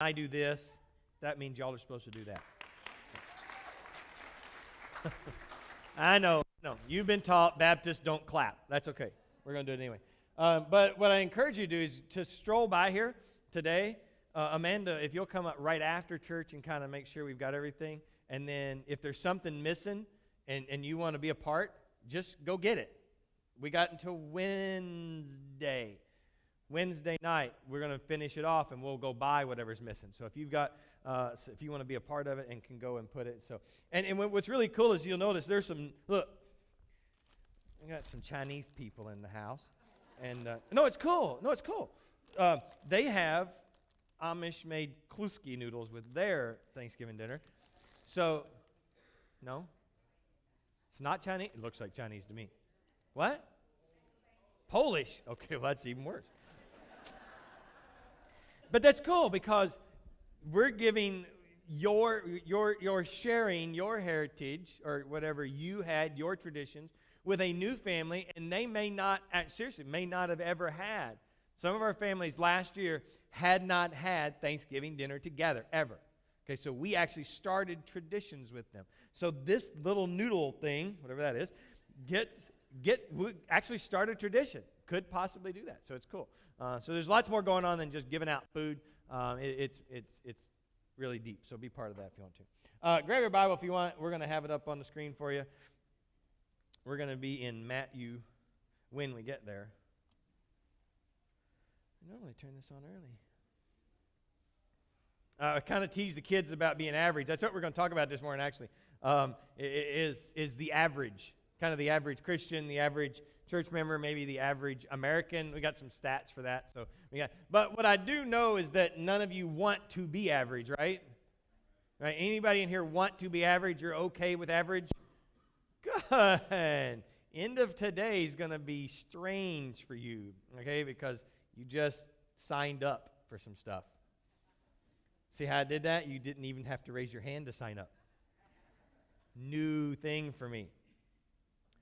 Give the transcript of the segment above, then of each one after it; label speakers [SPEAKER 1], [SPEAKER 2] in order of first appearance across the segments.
[SPEAKER 1] I do this, that means y'all are supposed to do that. I know. No, you've been taught Baptists don't clap. That's okay. We're going to do it anyway. But what I encourage you to do is to stroll by here today. Amanda, if you'll come up right after church and kind of make sure we've got everything. And then if there's something missing and you want to be a part, just go get it. We got until Wednesday. Wednesday night, we're going to finish it off, and we'll go buy whatever's missing. So if you've got, if you want to be a part of it, and can go and put it. So, and what's really cool is you'll notice there's some. Look, we got some Chinese people in the house, and no, it's cool. No, it's cool. They have Amish-made Kluski noodles with their Thanksgiving dinner. So, no, it's not Chinese. It looks like Chinese to me. What? Polish. Okay, well that's even worse. But that's cool because we're giving you're sharing your heritage or whatever you had, your traditions, with a new family, and they may not have ever had. Some of our families last year had not had Thanksgiving dinner together, ever. Okay, so we actually started traditions with them. So this little noodle thing, whatever that is, we actually start a tradition. Could possibly do that, so it's cool. So there's lots more going on than just giving out food. It's really deep, so be part of that if you want to. Grab your Bible if you want. We're going to have it up on the screen for you. We're going to be in Matthew when we get there. I normally turn this on early. I kind of tease the kids about being average. That's what we're going to talk about this morning, actually, is the average, kind of the average Christian, the average church member, maybe the average American. We got some stats for that. But what I do know is that none of you want to be average, right? Right? Anybody in here want to be average? You're okay with average? Good. End of today is going to be strange for you, okay? Because you just signed up for some stuff. See how I did that? You didn't even have to raise your hand to sign up. New thing for me.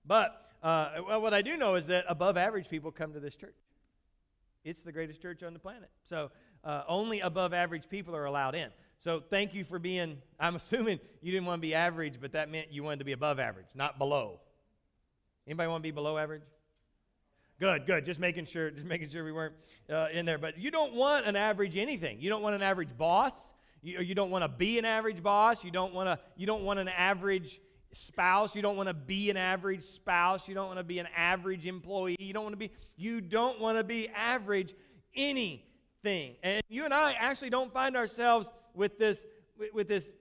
[SPEAKER 1] But what I do know is that above average people come to this church. It's the greatest church on the planet. So only above average people are allowed in. So thank you for being, I'm assuming you didn't want to be average, but that meant you wanted to be above average, not below. Anybody want to be below average? Good. Just making sure we weren't in there. But you don't want an average anything. You don't want an average boss. You don't want to be an average boss. You don't want an average spouse. You don't want to be an average spouse. You don't want to be an average employee. You don't want to be average anything. And you and I actually don't find ourselves with this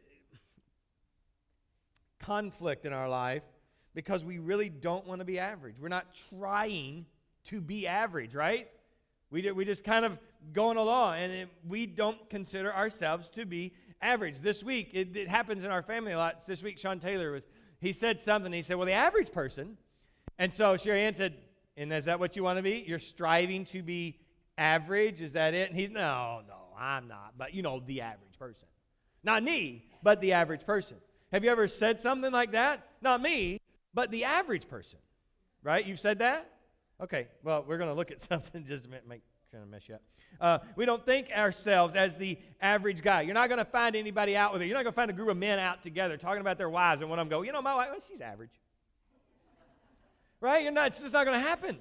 [SPEAKER 1] conflict in our life because we really don't want to be average. We're not trying to be average, right? We just kind of going along, and we don't consider ourselves to be average. This week, it happens in our family a lot. This week, Sean Taylor he said something. He said, well, the average person. And so Sherry Ann said, and is that what you want to be? You're striving to be average? Is that it? And he's, no, I'm not. But, the average person. Not me, but the average person. Have you ever said something like that? Not me, but the average person. Right? You've said that? Okay, well, we're going to look at something just a minute, trying to mess you up. We don't think ourselves as the average guy. You're not going to find anybody out with it. You're not going to find a group of men out together talking about their wives, and one of them go, my wife, she's average. Right? It's just not going to happen.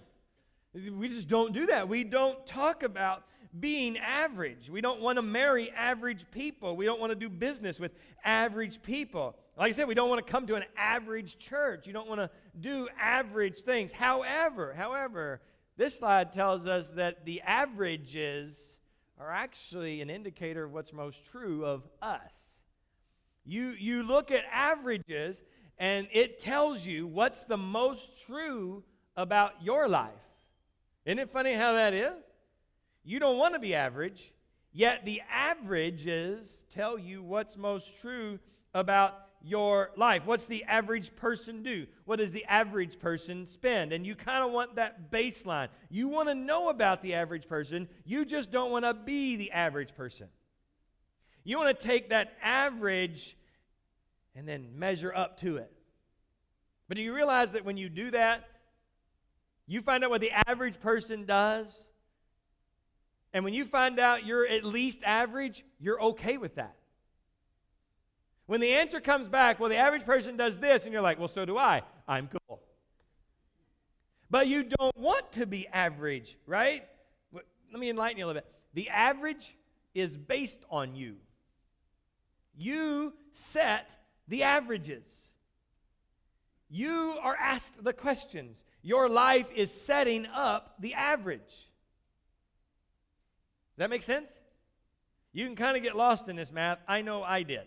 [SPEAKER 1] We just don't do that. We don't talk about being average. We don't want to marry average people. We don't want to do business with average people. Like I said, we don't want to come to an average church. You don't want to do average things. However, this slide tells us that the averages are actually an indicator of what's most true of us. You look at averages, and it tells you what's the most true about your life. Isn't it funny how that is? You don't want to be average, yet the averages tell you what's most true about your life. What's the average person do? What does the average person spend? And you kind of want that baseline. You want to know about the average person. You just don't want to be the average person. You want to take that average and then measure up to it. But do you realize that when you do that, you find out what the average person does, And when you find out you're at least average, you're okay with that. When the answer comes back, well, the average person does this, and you're like, well, so do I. I'm cool. But you don't want to be average, right? Let me enlighten you a little bit. The average is based on you. You set the averages. You are asked the questions. Your life is setting up the average. Does that make sense? You can kind of get lost in this math. I know I did.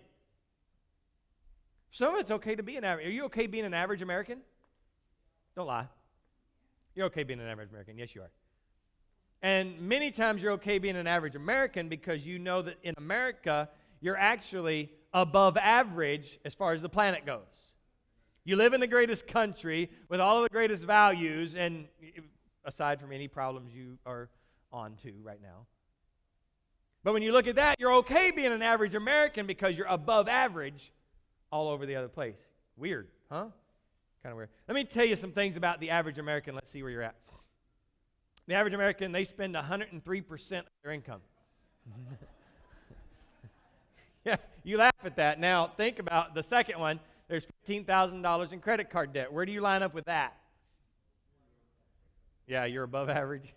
[SPEAKER 1] Some of it's okay to be an average. Are you okay being an average American? Don't lie. You're okay being an average American. Yes, you are. And many times you're okay being an average American because you know that in America, you're actually above average as far as the planet goes. You live in the greatest country with all of the greatest values, and aside from any problems you are on to right now. But when you look at that, you're okay being an average American because you're above average all over the other place. Weird, huh? Kind of weird. Let me tell you some things about the average American. Let's see where you're at. The average American, they spend 103% of their income. Yeah, you laugh at that. Now, think about the second one. There's $15,000 in credit card debt. Where do you line up with that? Yeah, you're above average.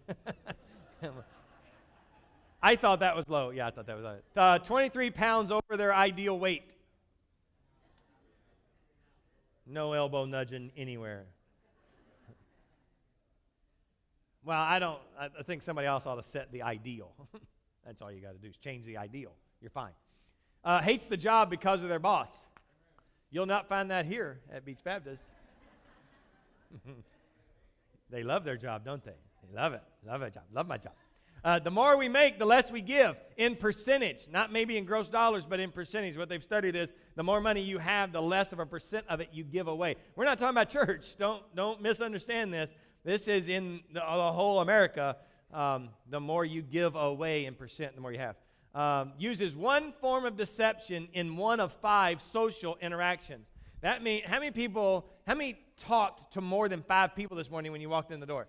[SPEAKER 1] I thought that was low. Yeah, I thought that was low. 23 pounds over their ideal weight. No elbow nudging anywhere. Well, I think somebody else ought to set the ideal. That's all you got to do is change the ideal. You're fine. Hates the job because of their boss. You'll not find that here at Beach Baptist. They love their job, don't they? They love it. Love their job. Love my job. The more we make, the less we give in percentage. Not maybe in gross dollars, but in percentage. What they've studied is the more money you have, the less of a percent of it you give away. We're not talking about church. Don't misunderstand this. This is in the whole America. The more you give away in percent, the more you have. Uses one form of deception in one of 5 social interactions. That means, how many talked to more than 5 people this morning when you walked in the door?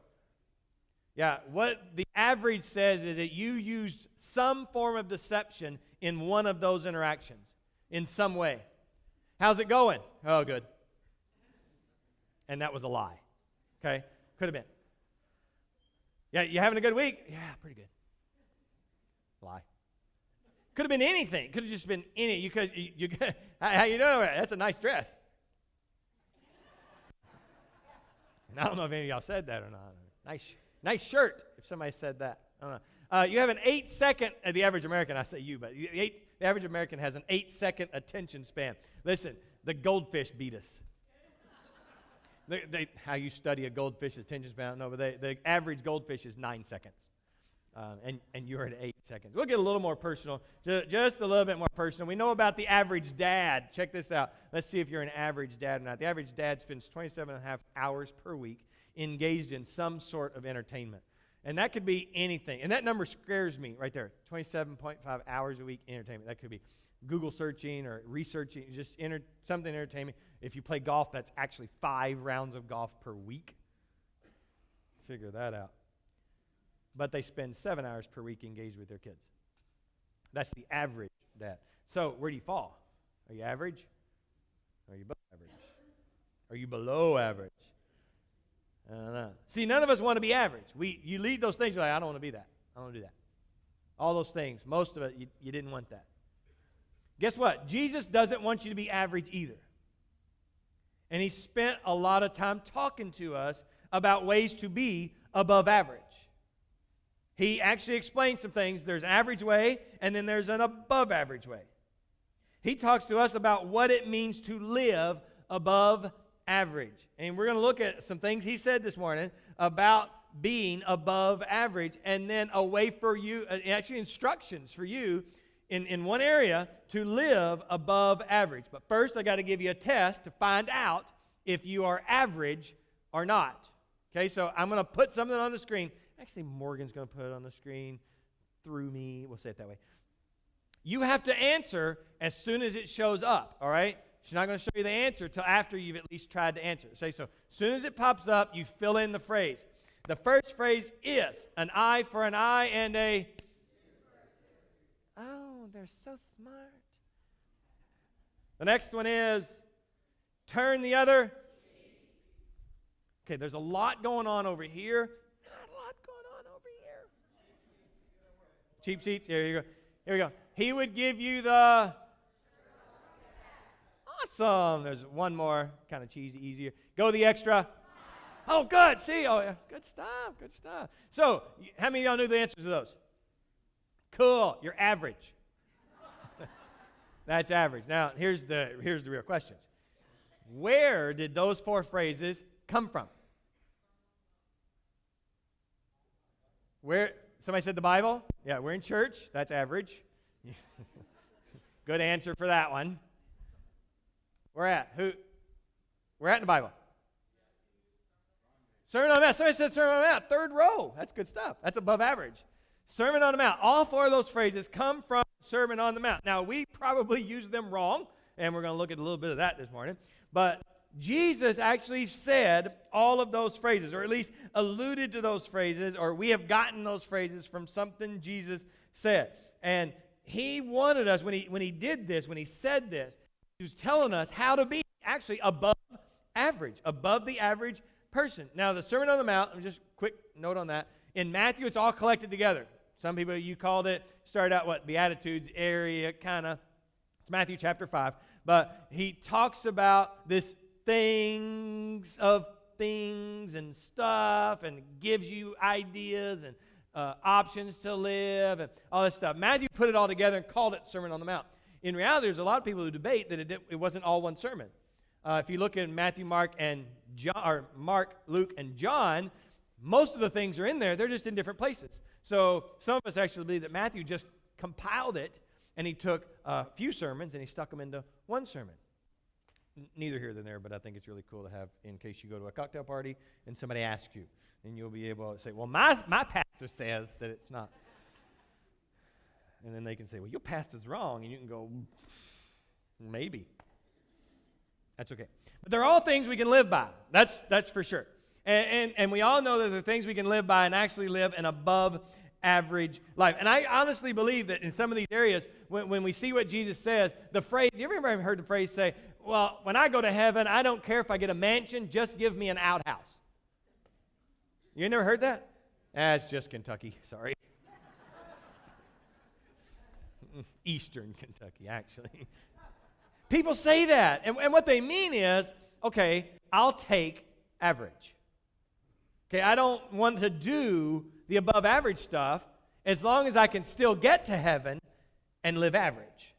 [SPEAKER 1] Yeah, what the average says is that you used some form of deception in one of those interactions in some way. How's it going? Oh, good. And that was a lie. Okay? Could have been. Yeah, you having a good week? Yeah, pretty good. Lie. Could have been anything. Could have just been any. You how you doing? That's a nice dress. And I don't know if any of y'all said that or not. Nice shirt, if somebody said that. I don't know. You have an 8-second, the average American, I say you, but the average American has an 8-second attention span. Listen, the goldfish beat us. How you study a goldfish's attention span, I don't know, but the average goldfish is 9 seconds. And you're at 8 seconds. We'll get a little more personal, just a little bit more personal. We know about the average dad. Check this out. Let's see if you're an average dad or not. The average dad spends 27 and a half hours per week engaged in some sort of entertainment. And that could be anything. And that number scares me right there. 27.5 hours a week entertainment. That could be Google searching or researching, just something entertainment. If you play golf, that's actually 5 rounds of golf per week. Figure that out. But they spend 7 hours per week engaged with their kids. That's the average dad. So where do you fall? Are you average? Or are you above average? Are you below average? I don't know. See, none of us want to be average. You lead those things, you're like, I don't want to be that. I don't want to do that. All those things, most of it, you didn't want that. Guess what? Jesus doesn't want you to be average either. And he spent a lot of time talking to us about ways to be above average. He actually explained some things. There's an average way, and then there's an above average way. He talks to us about what it means to live above average. And we're going to look at some things he said this morning about being above average, and then a way for you, actually instructions for you in one area to live above average. But first, I got to give you a test to find out if you are average or not. Okay, so I'm going to put something on the screen. Actually, Morgan's going to put it on the screen through me. We'll say it that way. You have to answer as soon as it shows up, all right? She's not going to show you the answer until after you've at least tried to answer. So as soon as it pops up, you fill in the phrase. The first phrase is an eye for an eye and a are so smart. The next one is turn the other. Okay, there's a lot going on over here. Not a lot going on over here. Cheap seats. Here you go. Here we go. He would give you the... Awesome. There's one more, kind of cheesy, easier. Go the extra. Oh, good. See? Oh, yeah. Good stuff. Good stuff. So, how many of y'all knew the answers to those? Cool. You're average. That's average. Now, here's the real questions. Where did those 4 phrases come from? Where? Somebody said the Bible? Yeah, we're in church. That's average. Good answer for that one. Where at? Who? We're at in the Bible. Sermon on the Mount. Somebody said Sermon on the Mount. 3rd row. That's good stuff. That's above average. Sermon on the Mount. All 4 of those phrases come from Sermon on the Mount. Now, we probably use them wrong, and we're going to look at a little bit of that this morning. But Jesus actually said all of those phrases, or at least alluded to those phrases, or we have gotten those phrases from something Jesus said. And he wanted us, when he did this, when he said this, he was telling us how to be actually above average, above the average person. Now, the Sermon on the Mount, just quick note on that. In Matthew, it's all collected together. Some people, you called it, started out what, Beatitudes area, kind of. It's Matthew chapter 5. But he talks about this things and stuff, and gives you ideas and options to live and all this stuff. Matthew put it all together and called it Sermon on the Mount. In reality, there's a lot of people who debate that it wasn't all one sermon. If you look at Matthew, Mark, and John, or Mark, Luke, and John, most of the things are in there. They're just in different places. So some of us actually believe that Matthew just compiled it, and he took a few sermons and he stuck them into one sermon. Neither here nor there, but I think it's really cool to have in case you go to a cocktail party and somebody asks you, and you'll be able to say, well, my pastor says that it's not. And then they can say, well, your pastor's wrong, and you can go, maybe. That's okay. But they're all things we can live by. That's for sure. And we all know that they're things we can live by and actually live an above average life. And I honestly believe that in some of these areas, when we see what Jesus says, the phrase, you ever heard the phrase say, well, when I go to heaven, I don't care if I get a mansion, just give me an outhouse. You never heard that? It's just Kentucky, sorry. Eastern Kentucky, actually. People say that, and what they mean is, okay, I'll take average. Okay, I don't want to do the above average stuff as long as I can still get to heaven and live average.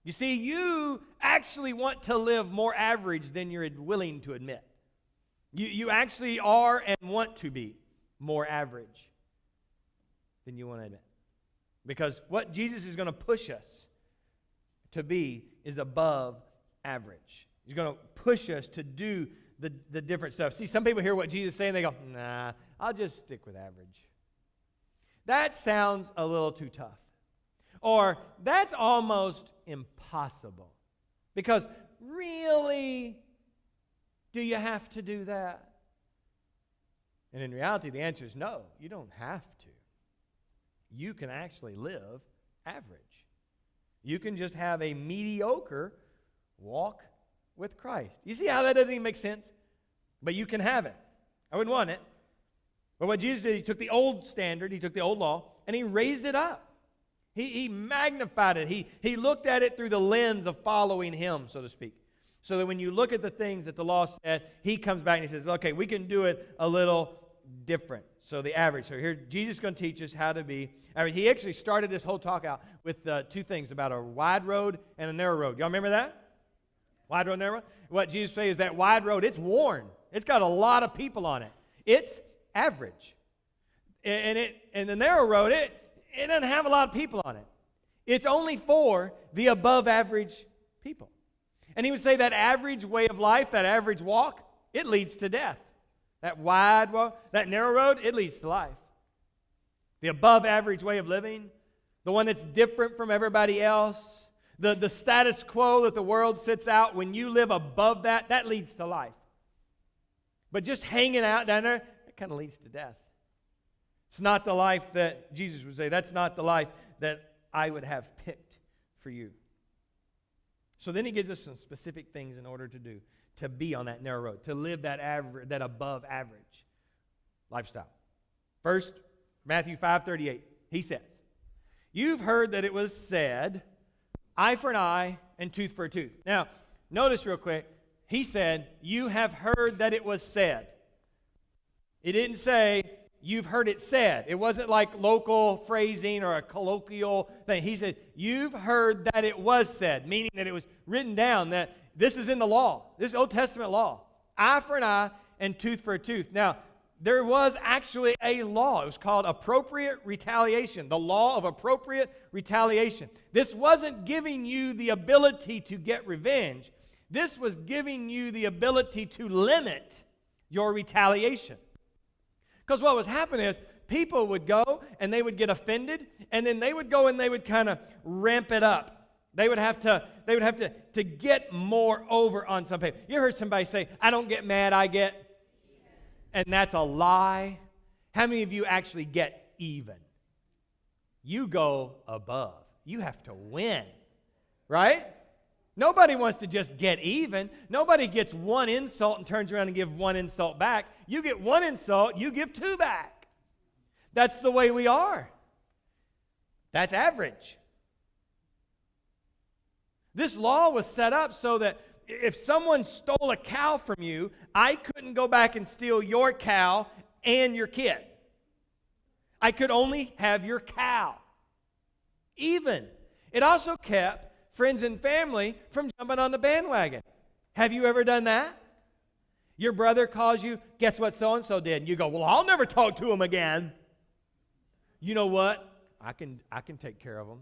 [SPEAKER 1] You see, you actually want to live more average than you're willing to admit. You actually are and want to be more average than you want to admit. Because what Jesus is going to push us to be is above average. He's going to push us to do the different stuff. See, some people hear what Jesus is saying, they go, nah, I'll just stick with average. That sounds a little too tough. Or, that's almost impossible. Because, really, do you have to do that? And in reality, the answer is no, you don't have to. You can actually live average. You can just have a mediocre walk with Christ. You see how that doesn't even make sense? But you can have it. I wouldn't want it. But what Jesus did, he took the old standard, he took the old law, and he raised it up. He magnified it. He looked at it through the lens of following him, so to speak. So that when you look at the things that the law said, he comes back and he says, okay, we can do it a little different. So the average. So here, Jesus is going to teach us how to be. I mean, he actually started this whole talk out with 2 things about a wide road and a narrow road. Y'all remember that? Wide road, narrow road? What Jesus says is that wide road, it's worn. It's got a lot of people on it. It's average. And the narrow road, it doesn't have a lot of people on it. It's only for the above average people. And he would say that average way of life, that average walk, it leads to death. That wide walk, that narrow road, it leads to life. The above average way of living, the one that's different from everybody else, the status quo that the world sits out, when you live above that, that leads to life. But just hanging out down there, it kind of leads to death. It's not the life that Jesus would say, that's not the life that I would have picked. for you. So then he gives us some specific things in order to do, to be on that narrow road, to live that above average lifestyle. First, Matthew 5:38, he says, "You've heard that it was said, eye for an eye and tooth for a tooth." Now, notice real quick, he said, "You have heard that it was said." It didn't say, "You've heard it said." It wasn't like local phrasing or a colloquial thing. He said, "You've heard that it was said," meaning that it was written down, that this is in the law. This is Old Testament law. Eye for an eye and tooth for a tooth. Now, there was actually a law. It was called appropriate retaliation, the law of appropriate retaliation. This wasn't giving you the ability to get revenge. This was giving you the ability to limit your retaliation. Because what was happening is people would go and they would get offended, and then they would go and they would kind of ramp it up. They would have to get more over on some people. You heard somebody say, "I don't get mad, I get," and that's a lie. How many of you actually get even? You go above. You have to win, right? Nobody wants to just get even. Nobody gets one insult and turns around and gives one insult back. You get one insult, you give two back. That's the way we are. That's average. This law was set up so that if someone stole a cow from you, I couldn't go back and steal your cow and your kid. I could only have your cow. Even. It also kept friends and family from jumping on the bandwagon. Have you ever done that? Your brother calls you, "Guess what so-and-so did?" And you go, "Well, I'll never talk to him again." You know what? I can take care of him.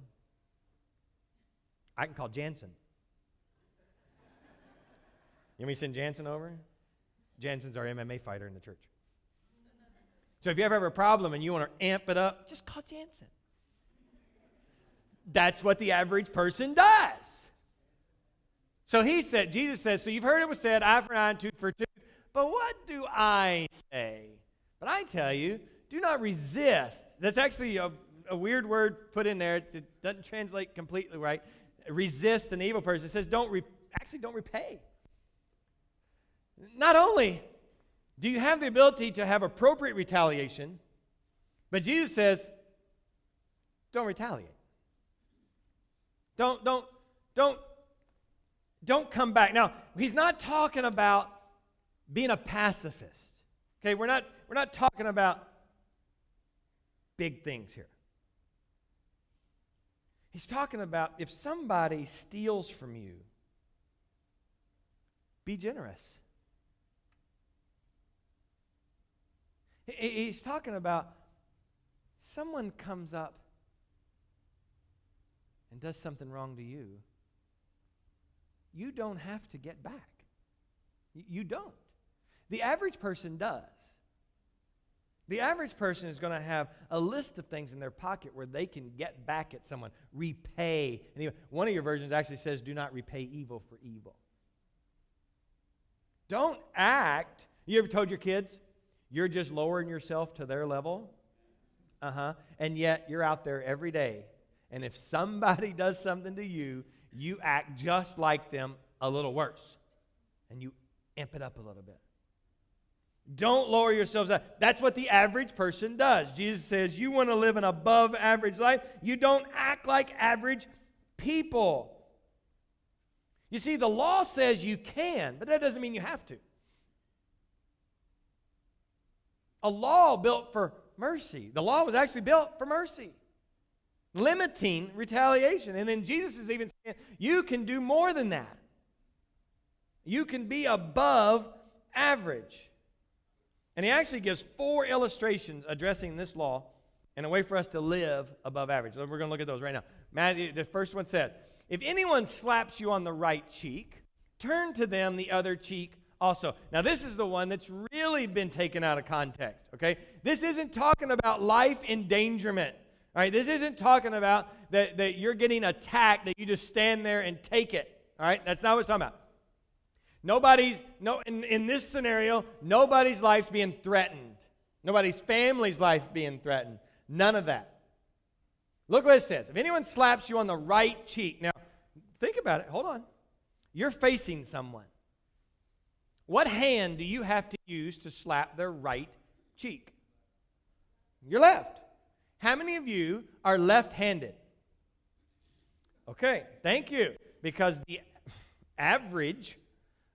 [SPEAKER 1] I can call Jansen. You want me to send Jansen over? Jansen's our MMA fighter in the church. So if you ever have a problem and you want to amp it up, just call Jansen. That's what the average person does. So Jesus says, "So you've heard it was said, eye for an eye and tooth for a tooth. But what do I say? But I tell you, do not resist." That's actually a weird word put in there. It doesn't translate completely right. Resist an evil person. It says don't repay. Not only do you have the ability to have appropriate retaliation, but Jesus says, don't retaliate. Don't come back. Now, he's not talking about being a pacifist. Okay, we're not talking about big things here. He's talking about if somebody steals from you, be generous. He's talking about someone comes up and does something wrong to you, you don't have to get back. You don't. The average person does. The average person is going to have a list of things in their pocket where they can get back at someone, repay. And one of your versions actually says, "Do not repay evil for evil." Don't act. You ever told your kids, you're just lowering yourself to their level? And yet you're out there every day. And if somebody does something to you, you act just like them, a little worse. And you amp it up a little bit. Don't lower yourselves up. That's what the average person does. Jesus says, you want to live an above average life, you don't act like average people. You see, the law says you can, but that doesn't mean you have to. A law built for mercy. The law was actually built for mercy, limiting retaliation. And then Jesus is even saying, you can do more than that. You can be above average. And he actually gives 4 illustrations addressing this law and a way for us to live above average. So we're going to look at those right now. Matthew, the first one says, if anyone slaps you on the right cheek, turn to them the other cheek also. Now, this is the one that's really been taken out of context, okay? This isn't talking about life endangerment, all right? This isn't talking about that you're getting attacked, that you just stand there and take it, all right? That's not what it's talking about. In this scenario, nobody's life's being threatened. Nobody's family's life being threatened. None of that. Look what it says. If anyone slaps you on the right cheek. Now, think about it. Hold on. You're facing someone. What hand do you have to use to slap their right cheek? Your left. How many of you are left-handed? Okay, thank you. Because the average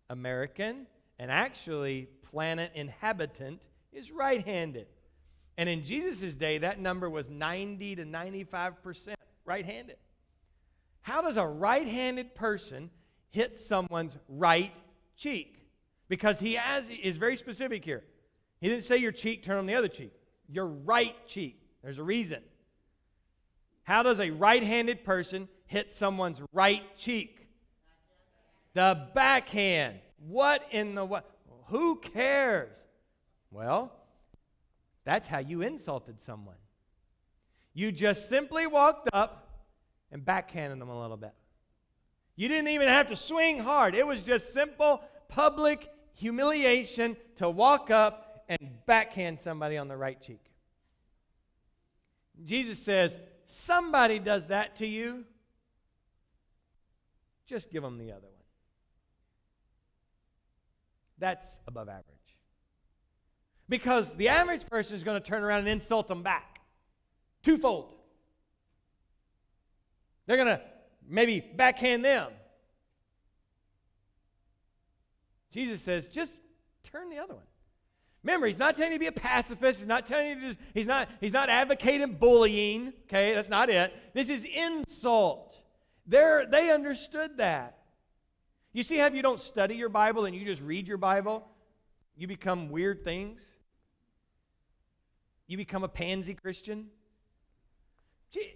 [SPEAKER 1] American and actually planet inhabitant is right-handed. And in Jesus' day, that number was 90 to 95% right-handed. How does a right-handed person hit someone's right cheek? Because he is very specific here. He didn't say your cheek, turn on the other cheek. Your right cheek. There's a reason. How does a right-handed person hit someone's right cheek? The backhand. What in the what? Who cares? Well, that's how you insulted someone. You just simply walked up and backhanded them a little bit. You didn't even have to swing hard. It was just simple public humiliation to walk up and backhand somebody on the right cheek. Jesus says, somebody does that to you, just give them the other one. That's above average. Because the average person is going to turn around and insult them back. Twofold. They're going to maybe backhand them. Jesus says, just turn the other one. Remember, he's not telling you to be a pacifist. He's not telling you to he's not advocating bullying. Okay, that's not it. This is insult. They understood that. You see how if you don't study your Bible and you just read your Bible, you become weird things? You become a pansy Christian? Gee,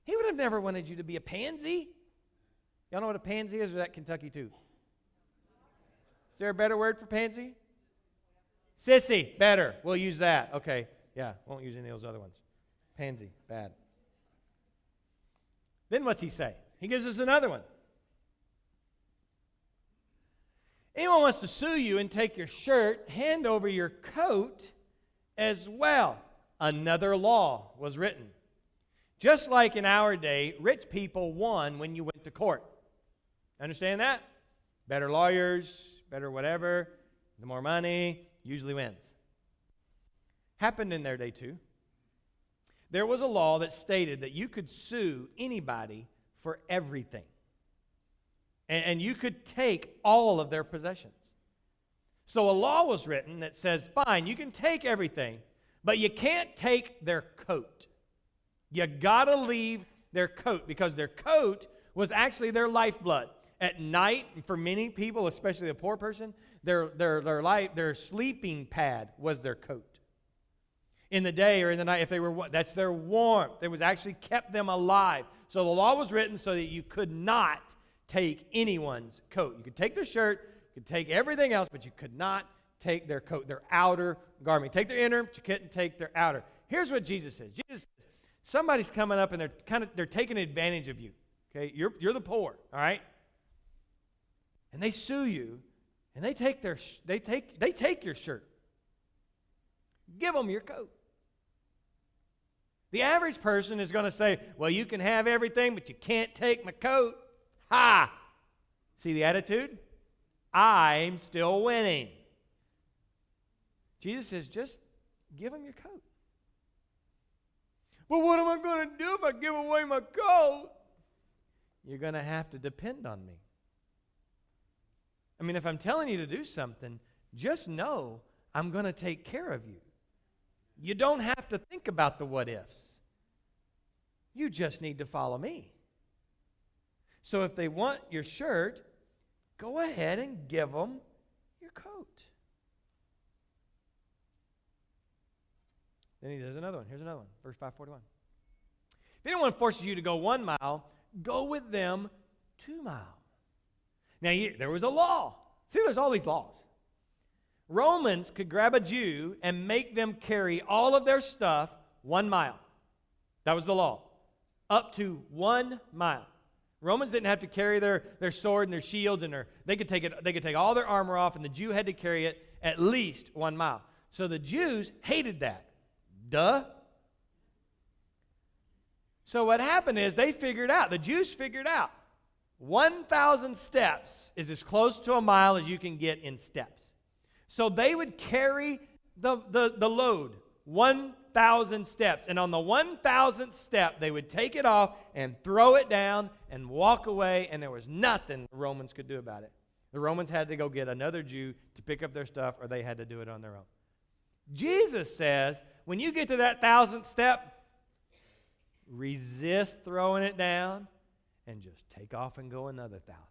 [SPEAKER 1] he would have never wanted you to be a pansy. Y'all know what a pansy is, or is that Kentucky too? Is there a better word for pansy? Sissy, better. We'll use that. Okay, yeah, won't use any of those other ones. Pansy, bad. Then what's he say? He gives us another one. Anyone wants to sue you and take your shirt, hand over your coat as well. Another law was written. Just like in our day, rich people won when you went to court. Understand that? Better lawyers, better whatever, the more money, usually wins. Happened in their day too. There was a law that stated that you could sue anybody for everything. And you could take all of their possessions. So a law was written that says, fine, you can take everything, but you can't take their coat. You gotta leave their coat, because their coat was actually their lifeblood. At night, for many people, especially a poor person, their sleeping pad was their coat. In the day or in the night, if they were, that's their warmth. It was actually kept them alive. So the law was written so that you could not take anyone's coat. You could take their shirt, you could take everything else, but you could not take their coat, their outer garment. Take their inner, but you couldn't take their outer. Here's what Jesus says. Jesus says, somebody's coming up and they're taking advantage of you. Okay, you're the poor, all right? And they sue you, and they take your shirt. Give them your coat. The average person is going to say, well, you can have everything, but you can't take my coat. Ha! See the attitude? I'm still winning. Jesus says, just give them your coat. Well, what am I going to do if I give away my coat? You're going to have to depend on me. I mean, if I'm telling you to do something, just know I'm going to take care of you. You don't have to think about the what ifs. You just need to follow me. So if they want your shirt, go ahead and give them your coat. Then he does another one. Here's another one. Verse 541. If anyone forces you to go 1 mile, go with them 2 miles. Now, there was a law. See, there's all these laws. Romans could grab a Jew and make them carry all of their stuff 1 mile. That was the law. Up to 1 mile. Romans didn't have to carry their sword and their shields and they could take all their armor off, and the Jew had to carry it at least 1 mile. So the Jews hated that. Duh. So what happened is the Jews figured out, 1,000 steps is as close to a mile as you can get in steps. So they would carry the load, 1,000 steps. And on the 1,000th step, they would take it off and throw it down and walk away, and there was nothing the Romans could do about it. The Romans had to go get another Jew to pick up their stuff, or they had to do it on their own. Jesus says, when you get to that 1,000th step, resist throwing it down and just take off and go another 1,000.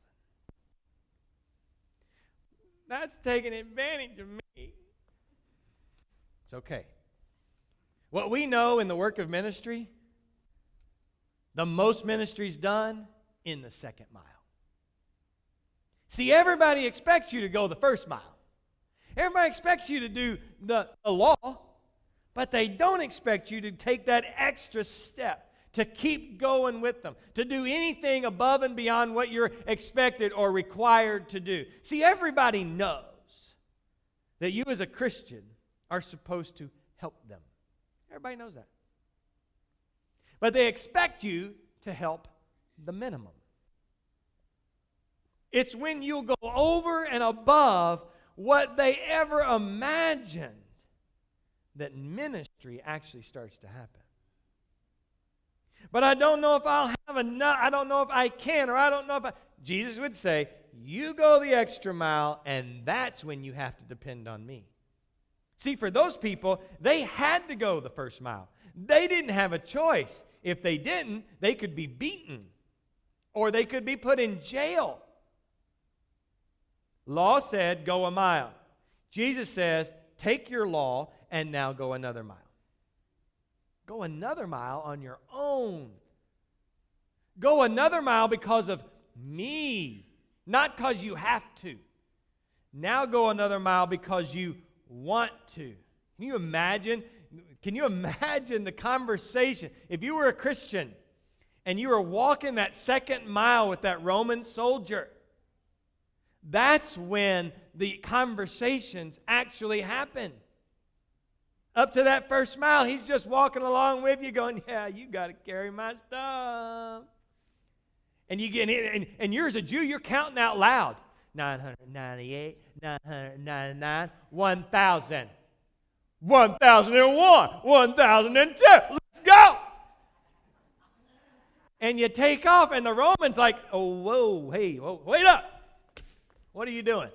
[SPEAKER 1] That's taking advantage of me. It's okay. What we know in the work of ministry, the most ministry's done in the second mile. See, everybody expects you to go the first mile. Everybody expects you to do the law, but they don't expect you to take that extra step, to keep going with them, to do anything above and beyond what you're expected or required to do. See, everybody knows that you as a Christian are supposed to help them. Everybody knows that. But they expect you to help the minimum. It's when you'll go over and above what they ever imagined that ministry actually starts to happen. But I don't know if I'll have enough, I don't know if I can, or I don't know if I... Jesus would say, you go the extra mile, and that's when you have to depend on me. See, for those people, they had to go the first mile. They didn't have a choice. If they didn't, they could be beaten, or they could be put in jail. Law said, go a mile. Jesus says, take your law and now go another mile. Go another mile on your own. Go another mile because of me, not because you have to. Now go another mile because you want to. Can you imagine the conversation? If you were a Christian and you were walking that second mile with that Roman soldier, that's when the conversations actually happen. Up to that first mile, he's just walking along with you going, yeah, you got to carry my stuff. And you get in, and you're as a Jew, you're counting out loud. 998, 999, 1,000. 1,001, 1,002. Let's go. And you take off, and the Roman's like, oh, whoa, hey, whoa, wait up. What are you doing?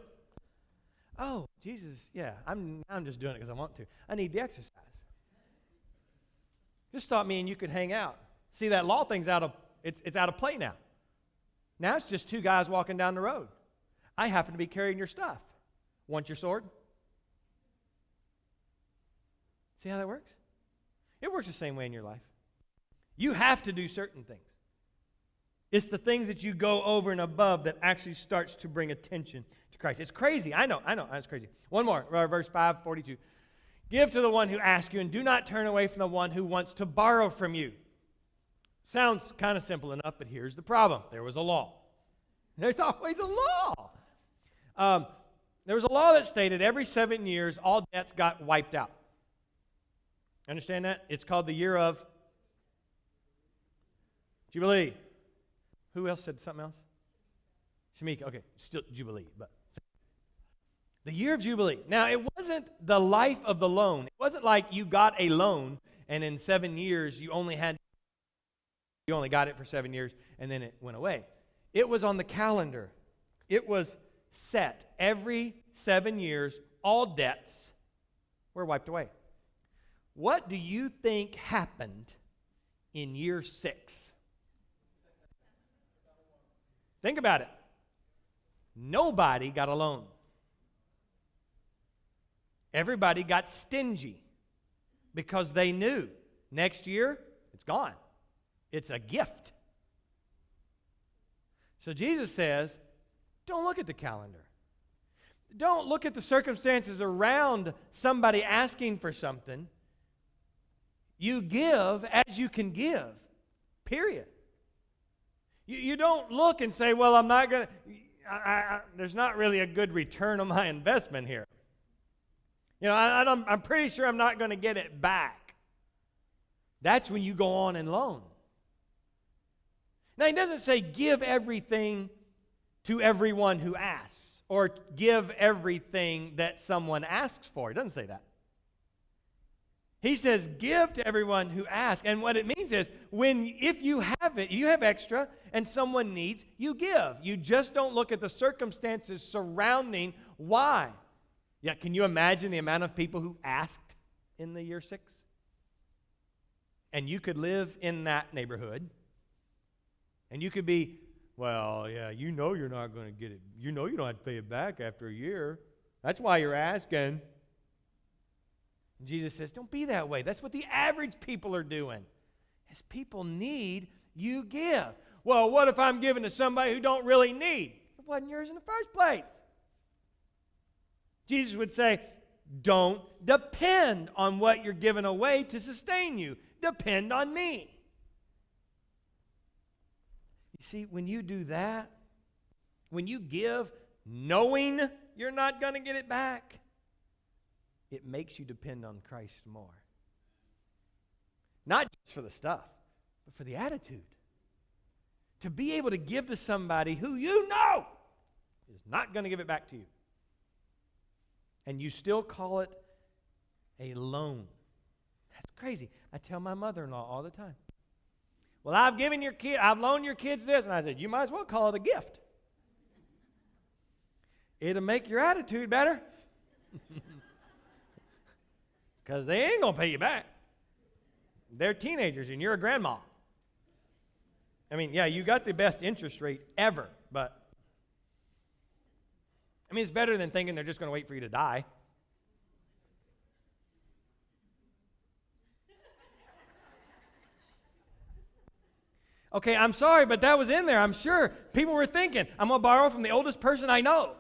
[SPEAKER 1] Oh, Jesus, yeah, I'm just doing it because I want to. I need the exercise. Just thought me and you could hang out. See, that law thing's out of play now. Now it's just two guys walking down the road. I happen to be carrying your stuff. Want your sword? See how that works? It works the same way in your life. You have to do certain things. It's the things that you go over and above that actually starts to bring attention to Christ. It's crazy. I know, it's crazy. One more, verse 5:42. Give to the one who asks you, and do not turn away from the one who wants to borrow from you. Sounds kind of simple enough, but here's the problem. There was a law. There's always a law. There was a law that stated every 7 years, all debts got wiped out. Understand that? It's called the year of Jubilee. Who else said something else? Shamika. Okay, still Jubilee, but the year of Jubilee. Now, it wasn't the life of the loan. It wasn't like you got a loan and in 7 years you only got it for 7 years and then it went away. It was on the calendar. It was set. Every 7 years, all debts were wiped away. What do you think happened in year 6? Think about it. Nobody got a loan. Everybody got stingy because they knew next year it's gone. It's a gift. So Jesus says, don't look at the calendar. Don't look at the circumstances around somebody asking for something. You give as you can give, period. You don't look and say, well, I'm not going to, there's not really a good return on my investment here. You know, I'm pretty sure I'm not going to get it back. That's when you go on and loan. Now, he doesn't say give everything to everyone who asks or give everything that someone asks for. He doesn't say that. He says give to everyone who asks. And what it means is if you have it, you have extra and someone needs, you give. You just don't look at the circumstances surrounding why. Yeah, can you imagine the amount of people who asked in the year 6? And you could live in that neighborhood. And you could be, well, yeah, you know you're not going to get it. You know you don't have to pay it back after a year. That's why you're asking. And Jesus says, don't be that way. That's what the average people are doing. As people need, you give. Well, what if I'm giving to somebody who don't really need? It wasn't yours in the first place. Jesus would say, don't depend on what you're giving away to sustain you. Depend on me. You see, when you do that, when you give knowing you're not going to get it back, it makes you depend on Christ more. Not just for the stuff, but for the attitude. To be able to give to somebody who you know is not going to give it back to you. And you still call it a loan. That's crazy. I tell my mother-in-law all the time. Well, I've loaned your kids this. And I said, you might as well call it a gift. It'll make your attitude better. Because they ain't going to pay you back. They're teenagers and you're a grandma. I mean, yeah, you got the best interest rate ever, but I mean, it's better than thinking they're just going to wait for you to die. Okay, I'm sorry, but that was in there. I'm sure people were thinking, I'm going to borrow from the oldest person I know.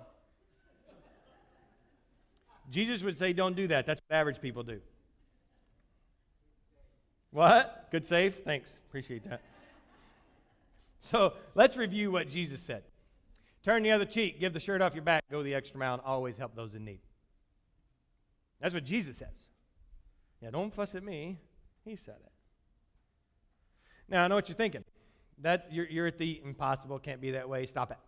[SPEAKER 1] Jesus would say, don't do that. That's what average people do. What? Good save? Thanks. Appreciate that. So let's review what Jesus said. Turn the other cheek, give the shirt off your back, go the extra mile, and always help those in need. That's what Jesus says. Yeah, don't fuss at me. He said it. Now, I know what you're thinking. That you're at the impossible, can't be that way, stop it.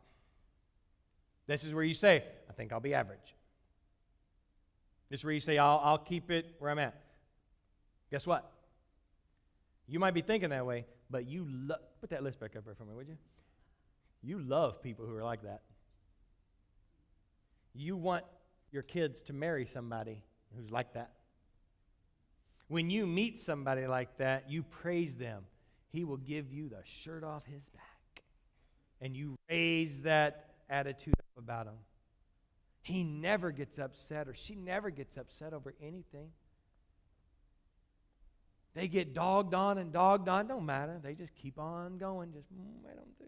[SPEAKER 1] This is where you say, I think I'll be average. This is where you say, I'll keep it where I'm at. Guess what? You might be thinking that way, but put that list back up there for me, would you? You love people who are like that. You want your kids to marry somebody who's like that. When you meet somebody like that, you praise them. He will give you the shirt off his back. And you raise that attitude up about him. He never gets upset, or she never gets upset over anything. They get dogged on and dogged on. Don't matter. They just keep on going. Just, I don't do.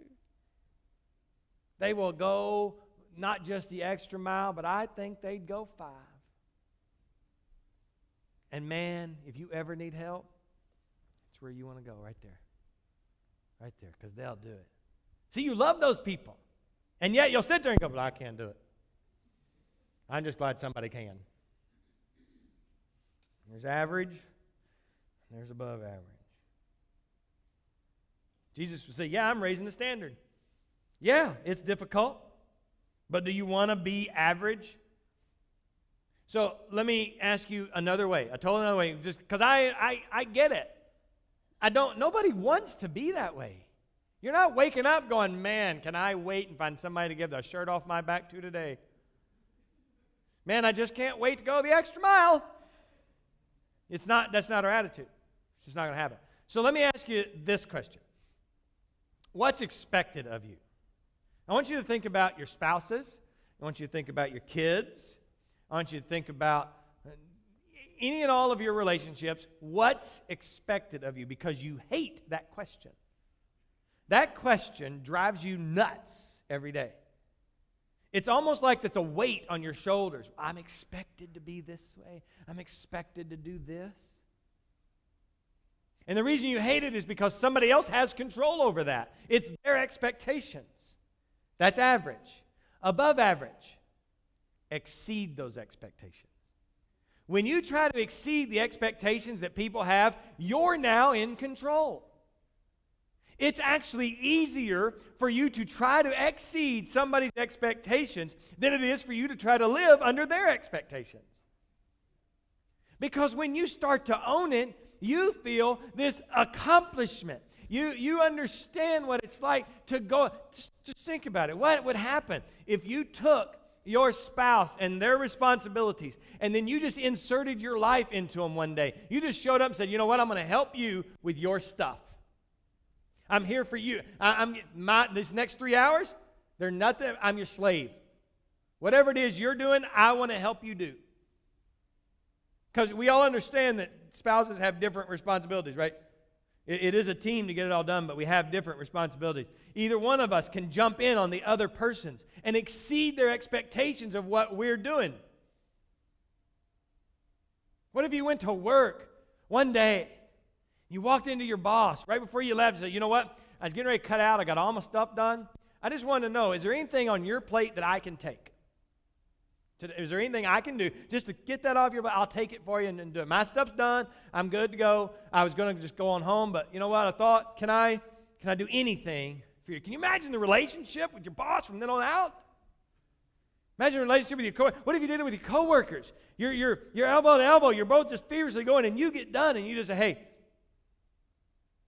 [SPEAKER 1] They will go not just the extra mile, but I think they'd go 5. And man, if you ever need help, it's where you want to go, right there. Right there, because they'll do it. See, you love those people. And yet you'll sit there and go, but I can't do it. I'm just glad somebody can. There's average, and there's above average. Jesus would say, yeah, I'm raising the standard. Yeah, it's difficult, but do you want to be average? So let me ask you another way. I told another way, just because I get it. Nobody wants to be that way. You're not waking up going, man, can I wait and find somebody to give the shirt off my back to today? Man, I just can't wait to go the extra mile. That's not our attitude. It's just not going to happen. So let me ask you this question. What's expected of you? I want you to think about your spouses. I want you to think about your kids. I want you to think about any and all of your relationships. What's expected of you? Because you hate that question. That question drives you nuts every day. It's almost like it's a weight on your shoulders. I'm expected to be this way. I'm expected to do this. And the reason you hate it is because somebody else has control over that. It's their expectations. That's average. Above average, exceed those expectations. When you try to exceed the expectations that people have, you're now in control. It's actually easier for you to try to exceed somebody's expectations than it is for you to try to live under their expectations. Because when you start to own it, you feel this accomplishment. You understand what it's like to go. Just think about it. What would happen if you took your spouse and their responsibilities and then you just inserted your life into them one day? You just showed up and said, you know what, I'm going to help you with your stuff. I'm here for you. These next 3 hours, they're nothing. I'm your slave. Whatever it is you're doing, I want to help you do. Because we all understand that spouses have different responsibilities, right? It is a team to get it all done, but we have different responsibilities. Either one of us can jump in on the other person's and exceed their expectations of what we're doing. What if you went to work one day, you walked into your boss right before you left and said, you know what, I was getting ready to cut out, I got all my stuff done. I just wanted to know, is there anything on your plate that I can take? Is there anything I can do just to get that off your plate? I'll take it for you and do it. My stuff's done. I'm good to go. I was going to just go on home, but you know what? I thought, can I do anything for you? Can you imagine the relationship with your boss from then on out? Imagine the relationship with your coworkers. What if you did it with your coworkers? You're elbow to elbow. You're both just feverishly going, and you get done, and you just say, hey,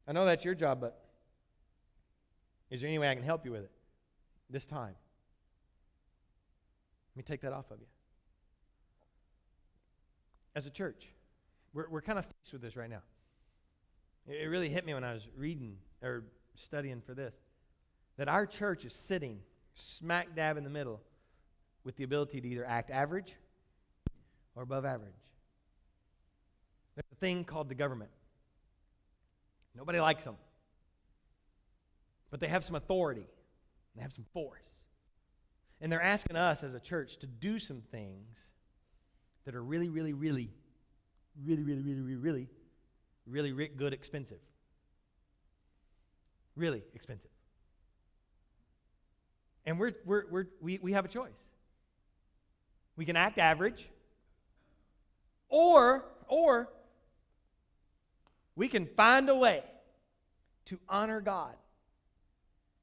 [SPEAKER 1] I know that's your job, but is there any way I can help you with it this time? Let me take that off of you. As a church, we're kind of faced with this right now. It really hit me when I was reading or studying for this, that our church is sitting smack dab in the middle with the ability to either act average or above average. There's a thing called the government. Nobody likes them. But they have some authority. They have some force. And they're asking us as a church to do some things that are really good, expensive. Really expensive. And we have a choice. We can act average, or we can find a way to honor God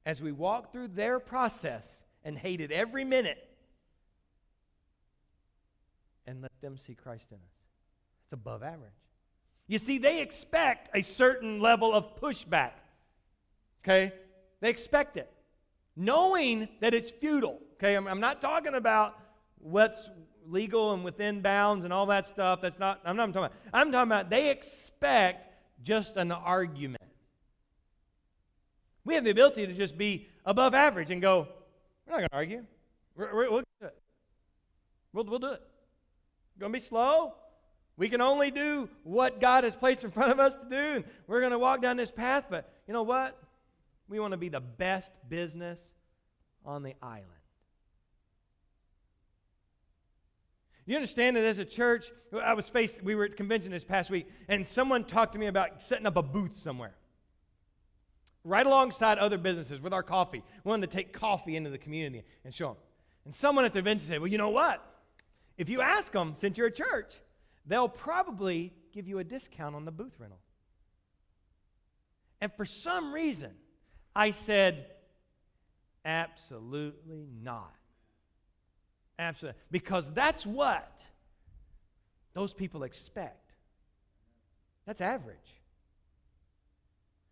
[SPEAKER 1] as we walk through their process and hate it every minute and let them see Christ in us. It's above average. You see, they expect a certain level of pushback. Okay? They expect it. Knowing that it's futile. Okay? I'm not talking about what's legal and within bounds and all that stuff. I'm not talking about. I'm talking about they expect just an argument. We have the ability to just be above average and go, we're not going to argue. We'll do it. We'll do it. We're going to be slow. We can only do what God has placed in front of us to do, and we're going to walk down this path, but you know what? We want to be the best business on the island. You understand that as a church, we were at convention this past week, and someone talked to me about setting up a booth somewhere, right alongside other businesses with our coffee. We wanted to take coffee into the community and show them. And someone at the event said, well, you know what? If you ask them, since you're a church, they'll probably give you a discount on the booth rental. And for some reason, I said, absolutely not. Absolutely. Because that's what those people expect. That's average.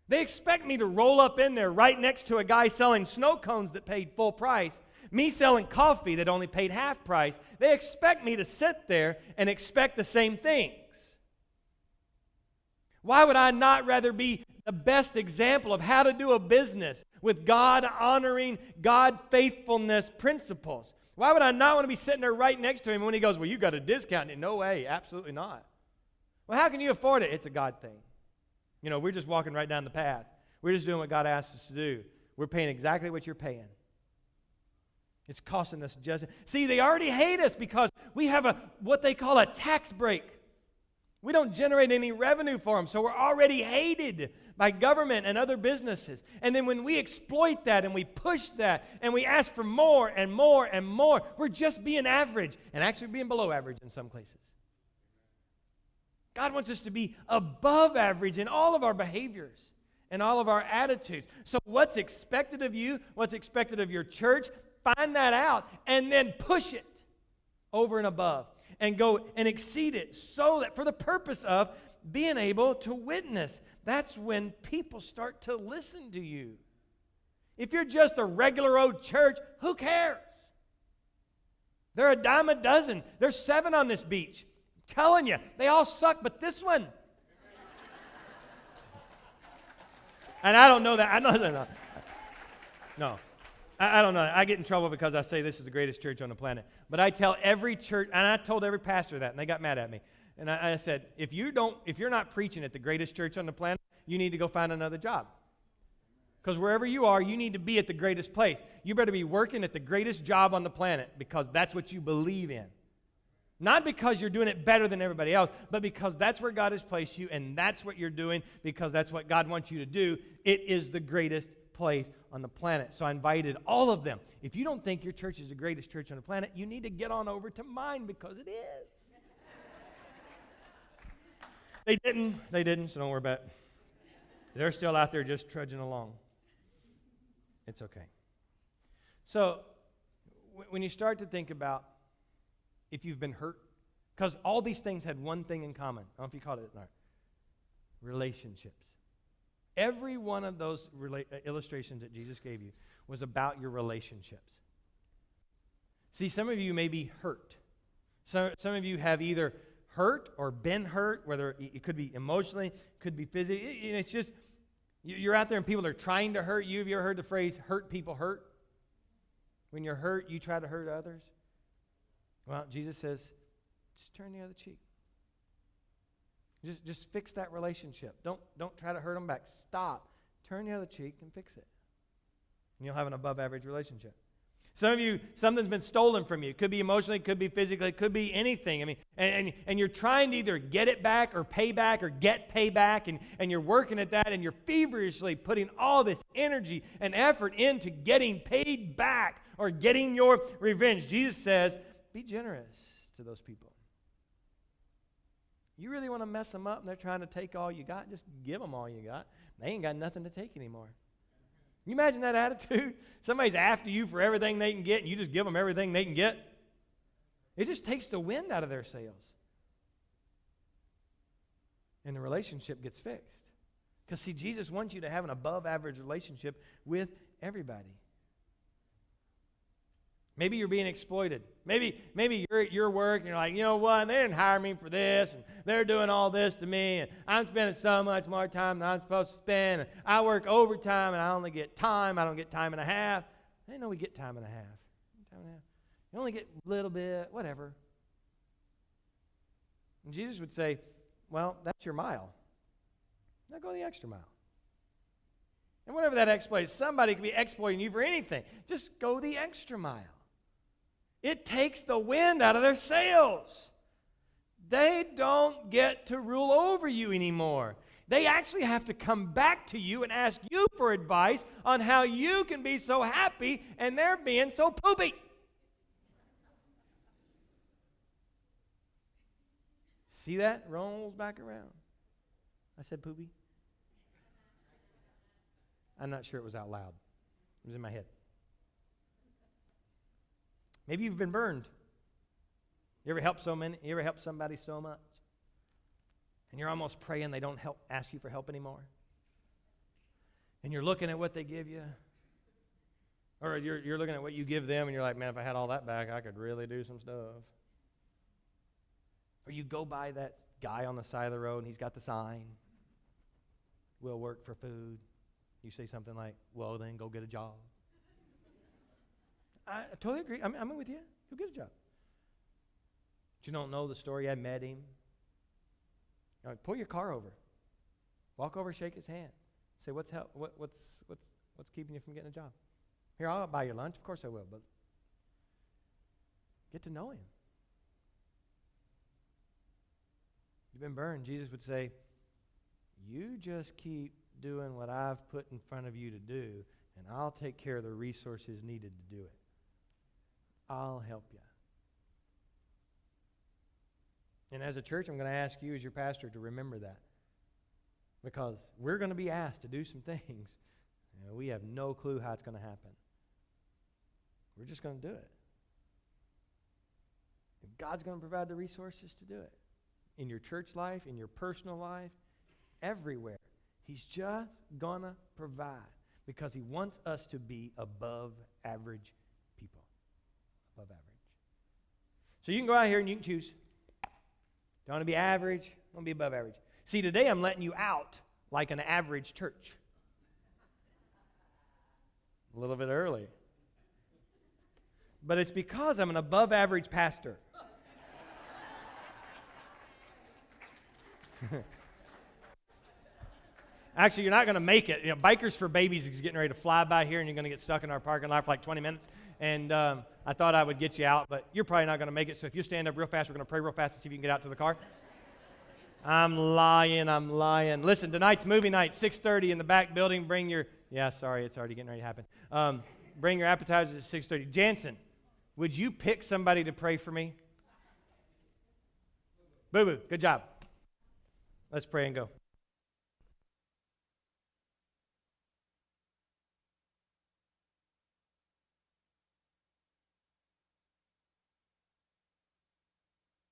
[SPEAKER 1] They expect me to roll up in there right next to a guy selling snow cones that paid full price, me selling coffee that only paid half price. They expect me to sit there and expect the same things. Why would I not rather be the best example of how to do a business with God-honoring, God-faithfulness principles? Why would I not want to be sitting there right next to him when he goes, well, you got a discount? No way, absolutely not. Well, how can you afford it? It's a God thing. You know, we're just walking right down the path. We're just doing what God asked us to do. We're paying exactly what you're paying. It's costing us just. See, they already hate us because we have what they call a tax break. We don't generate any revenue for them, so we're already hated by government and other businesses. And then when we exploit that and we push that and we ask for more and more and more, we're just being average and actually being below average in some places. God wants us to be above average in all of our behaviors and all of our attitudes. So what's expected of you, what's expected of your church, find that out and then push it over and above and go and exceed it so that for the purpose of being able to witness. That's when people start to listen to you. If you're just a regular old church, who cares? They're a dime a dozen. There's 7 on this beach. I'm telling you, they all suck, but this one. And I don't know that. I don't know. I get in trouble because I say this is the greatest church on the planet. But I tell every church, and I told every pastor that, and they got mad at me. And I said, if you're not preaching at the greatest church on the planet, you need to go find another job. Because wherever you are, you need to be at the greatest place. You better be working at the greatest job on the planet because that's what you believe in. Not because you're doing it better than everybody else, but because that's where God has placed you and that's what you're doing because that's what God wants you to do. It is the greatest place on the planet. So I invited all of them. If you don't think your church is the greatest church on the planet, you need to get on over to mine because it is. They didn't, so don't worry about it. They're still out there just trudging along. It's okay. So when you start to think about if you've been hurt, because all these things had one thing in common. I don't know if you caught it or not. Relationships. Every one of those illustrations that Jesus gave you was about your relationships. See, some of you may be hurt. Some of you have either hurt or been hurt, whether it could be emotionally, could be physically. It's just, you're out there and people are trying to hurt you. Have you ever heard the phrase, hurt people hurt? When you're hurt, you try to hurt others. Well, Jesus says, just turn the other cheek. Just fix that relationship. Don't try to hurt them back. Stop. Turn the other cheek and fix it. And you'll have an above average relationship. Some of you, something's been stolen from you. It could be emotionally, it could be physically, it could be anything. I mean, and you're trying to either get it back or get payback, and you're working at that, and you're feverishly putting all this energy and effort into getting paid back or getting your revenge. Jesus says, be generous to those people. You really want to mess them up and they're trying to take all you got? Just give them all you got. They ain't got nothing to take anymore. Can you imagine that attitude? Somebody's after you for everything they can get, and you just give them everything they can get. It just takes the wind out of their sails. And the relationship gets fixed. Because, see, Jesus wants you to have an above-average relationship with everybody. Maybe you're being exploited. Maybe you're at your work and you're like, you know what, they didn't hire me for this, and they're doing all this to me, and I'm spending so much more time than I'm supposed to spend, and I work overtime and I only get time. I don't get time and a half. They know we get time and a half. Time and a half. You only get a little bit, whatever. And Jesus would say, well, that's your mile. Now go the extra mile. And whatever that exploit is, somebody could be exploiting you for anything. Just go the extra mile. It takes the wind out of their sails. They don't get to rule over you anymore. They actually have to come back to you and ask you for advice on how you can be so happy and they're being so poopy. See that? Rolls back around. I said poopy. I'm not sure it was out loud. It was in my head. Maybe you've been burned. You ever help somebody so much? And you're almost praying they don't ask you for help anymore. And you're looking at what they give you. Or you're looking at what you give them and you're like, man, if I had all that back, I could really do some stuff. Or you go by that guy on the side of the road and he's got the sign, will work for food. You say something like, well, then go get a job. I totally agree. I'm with you. He'll get a job. But you don't know the story. I met him. Pull your car over. Walk over, shake his hand. Say, what's keeping you from getting a job? Here, I'll buy your lunch. Of course I will, but get to know him. You've been burned. Jesus would say, you just keep doing what I've put in front of you to do, and I'll take care of the resources needed to do it. I'll help you. And as a church, I'm going to ask you as your pastor to remember that. because we're going to be asked to do some things. We have no clue how it's going to happen. We're just going to do it. And God's going to provide the resources to do it. In your church life, in your personal life, everywhere. He's just going to provide because He wants us to be above average people. Above average. So you can go out here and you can choose. Do you want to be average? I want to be above average. See, today I'm letting you out like an average church. A little bit early. But it's because I'm an above average pastor. Actually, you're not going to make it. Bikers for Babies is getting ready to fly by here, and you're going to get stuck in our parking lot for like 20 minutes. And I thought I would get you out, but you're probably not going to make it. So if you stand up real fast, we're going to pray real fast and see if you can get out to the car. I'm lying. Listen, tonight's movie night, 6:30 in the back building. Bring your, it's already getting ready to happen. Bring your appetizers at 6:30. Jansen, would you pick somebody to pray for me? Boo-boo, good job. Let's pray and go.